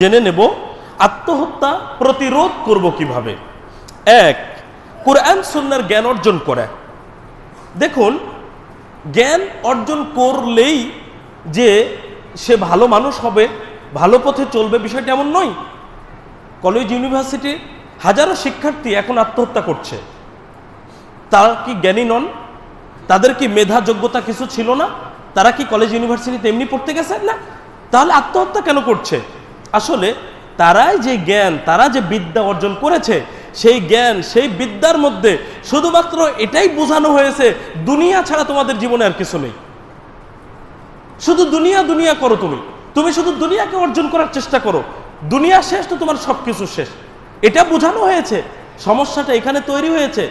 জেনে নেব আত্মহত্যা প্রতিরোধ করব কিভাবে। এক, কোরআন সুন্নাহর জ্ঞান অর্জন করে। দেখুন, জ্ঞান অর্জন করলেই যে সে ভালো মানুষ হবে, ভালো পথে চলবে, বিষয়টা এমন নয়। কলেজ ইউনিভার্সিটি হাজারো শিক্ষার্থী এখন আত্মহত্যা করছে। তারা কি জ্ঞানী নন? তাদের কি মেধা যোগ্যতা কিছু ছিল না? তারা কি কলেজ ইউনিভার্সিটিতে এমনি পড়তে গেছে না? তাহলে আত্মহত্যা কেন করছে? আসলে তারাই যে জ্ঞান, তারা যে বিদ্যা অর্জন করেছে, সেই জ্ঞান, সেই বিদ্যার মধ্যে শুধুমাত্র এটাই বোঝানো হয়েছে, দুনিয়া ছাড়া তোমাদের জীবনে আর কিছু নেই। শুধু দুনিয়া দুনিয়া করো, তুমি শুধু দুনিয়াকে অর্জন করার চেষ্টা করো, দুনিয়া শেষ তো তোমার সবকিছু শেষ, এটা বোঝানো হয়েছে। সমস্যাটা এখানে তৈরি হয়েছে,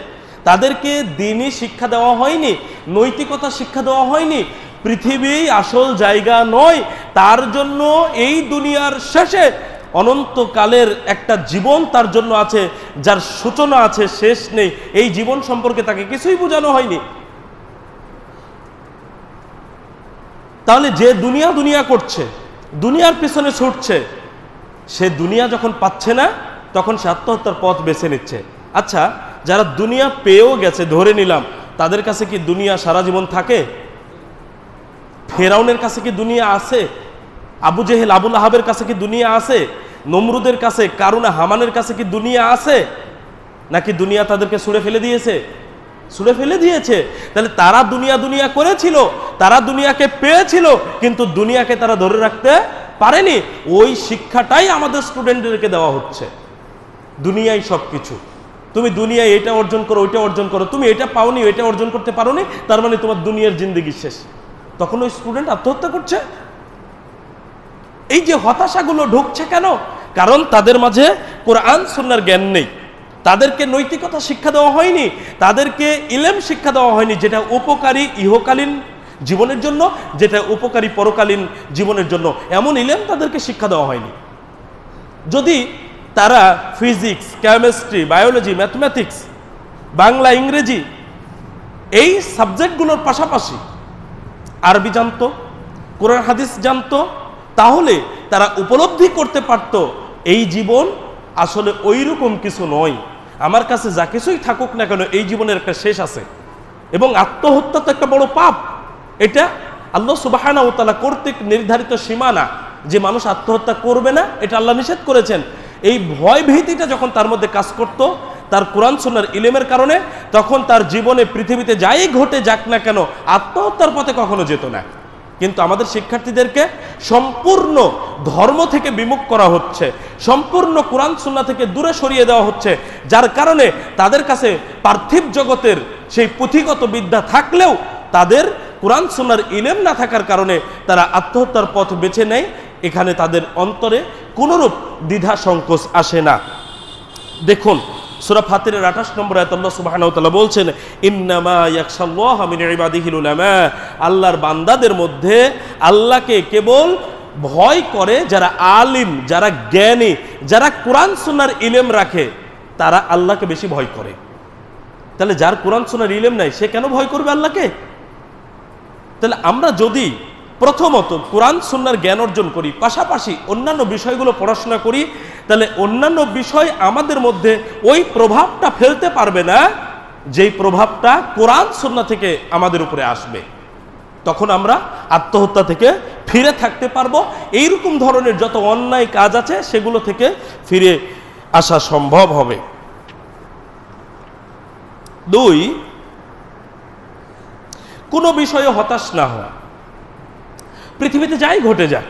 তাদেরকে দ্বীনি শিক্ষা দেওয়া হয়নি, নৈতিকতা শিক্ষা দেওয়া হয়নি। পৃথিবী আসল জায়গা নয়, তার জন্য এই দুনিয়ার শেষে অনন্তকালের একটা জীবন তার জন্য আছে, যার সূচনা আছে, শেষ নেই। এই জীবন সম্পর্কে তাকে কিছুই বোঝানো হয়নি। তাহলে যে দুনিয়া দুনিয়া করছে, দুনিয়ার পিছনে ছুটছে, সে দুনিয়া যখন পাচ্ছে না, তখন সে আত্মহত্যার পথ বেছে নিচ্ছে। আচ্ছা, যারা দুনিয়া পেয়েও গেছে, ধরে নিলাম, তাদের কাছে কি দুনিয়া সারা জীবন থাকে? ফেরাউনের কাছে কি দুনিয়া আছে? আবু জেহেল, আবুল আহাবের কাছে কি দুনিয়া আছে? নমরুদের কাছে, কারুনা, হামানের কাছে কি দুনিয়া আছে? নাকি দুনিয়া তাদেরকে ছুঁড়ে ফেলে দিয়েছে? ছুঁড়ে ফেলে দিয়েছে। তাহলে তারা দুনিয়া দুনিয়া করেছিল, তারা দুনিয়াকে পেয়েছিল, কিন্তু দুনিয়াকে তারা ধরে রাখতে পারেনি। ওই শিক্ষাটাই আমাদের স্টুডেন্টদেরকে দেওয়া হচ্ছে, দুনিয়াই সব কিছু। তুমি দুনিয়ায় এটা অর্জন করো, ওইটা অর্জন করো, তুমি এটা পাওনি, ওইটা অর্জন করতে পারোনি, তার মানে তোমার দুনিয়ার জিন্দেগি শেষ। তখন ওই স্টুডেন্ট আত্মহত্যা করছে। এই যে হতাশাগুলো ঢুকছে কেন? কারণ তাদের মাঝে কোরআন সুন্নাহর জ্ঞান নেই, তাদেরকে নৈতিকতা শিক্ষা দেওয়া হয়নি, তাদেরকে ইলম শিক্ষা দেওয়া হয়নি, যেটা উপকারী ইহকালীন জীবনের জন্য, যেটা উপকারী পরকালীন জীবনের জন্য, এমন ইলম তাদেরকে শিক্ষা দেওয়া হয়নি। যদি তারা physics, chemistry, biology, mathematics, Bangla, ইংরেজি এই সাবজেক্টগুলোর পাশাপাশি আরবি জানতো, কোরআন হাদিস জানতো, তাহলে তারা উপলব্ধি করতে পারত এই জীবন আসলে ওই রকম কিছু নয়। আমার কাছে যা কিছুই থাকুক না কেন, এই জীবনের একটা শেষ আছে। এবং আত্মহত্যা তো একটা বড় পাপ, এটা আল্লাহ সুবহানাহু ওয়া তাআলা কর্তৃক নির্ধারিত সীমানা, যে মানুষ আত্মহত্যা করবে না, এটা আল্লাহ নিষেধ করেছেন। এই ভয় ভীতিটা যখন তার মধ্যে কাজ করত, তার কোরআন সুন্নাহর ইলমের কারণে, তখন তার জীবনে পৃথিবীতে যাই ঘটে যাক না কেন, আত্মহত্যার পথে কখনো যেত না। কিন্তু আমাদের শিক্ষার্থীদেরকে সম্পূর্ণ ধর্ম থেকে বিমুখ করা হচ্ছে, সম্পূর্ণ কোরআন সুন্নাহ থেকে দূরে সরিয়ে দেওয়া হচ্ছে, যার কারণে তাদের কাছে পার্থিব জগতের সেই পুঁথিগত বিদ্যা থাকলেও তাদের কোরআন সুন্নাহর ইলম না থাকার কারণে তারা আত্মহত্যার পথ বেছে নেয়। এখানে তাদের অন্তরে কোনরূপ দ্বিধা সংকোচ আসে না। দেখুন, সূরা ফাতিরের 28 নম্বর আয়াতে আল্লাহ সুবহানাহু ওয়া তাআলা বলছেন, ইন্নামা ইয়াখশাল্লাহা মিন ইবাদিহিল উলামা, আল্লাহর বান্দাদের মধ্যে আল্লাহকে কেবল ভয় করে যারা আলিম, যারা জ্ঞানী, যারা কোরআন সুন্নাহর ইলম রাখে, তারা আল্লাহকে বেশি ভয় করে। তাহলে যার কোরআন সুন্নাহর ইলম নাই, সে কেন ভয় করবে আল্লাহকে? তাহলে আমরা যদি প্রথমত কোরআন সুন্নাহর জ্ঞান অর্জন করি, পাশাপাশি অন্যান্য বিষয়গুলো পড়াশোনা করি, তাহলে অন্যান্য বিষয় আমাদের মধ্যে ওই প্রভাবটা ফেলতে পারবে না, যেই প্রভাবটা কোরআন সুন্নাহ থেকে আমাদের উপরে আসবে। তখন আমরা আত্মহত্যা থেকে ফিরে থাকতে পারবো। এইরকম ধরনের যত অন্যায় কাজ আছে, সেগুলো থেকে ফিরে আসা সম্ভব হবে। 2, কোনো বিষয়ে হতাশ না হওয়া। পৃথিবীতে যাই ঘটে যাক,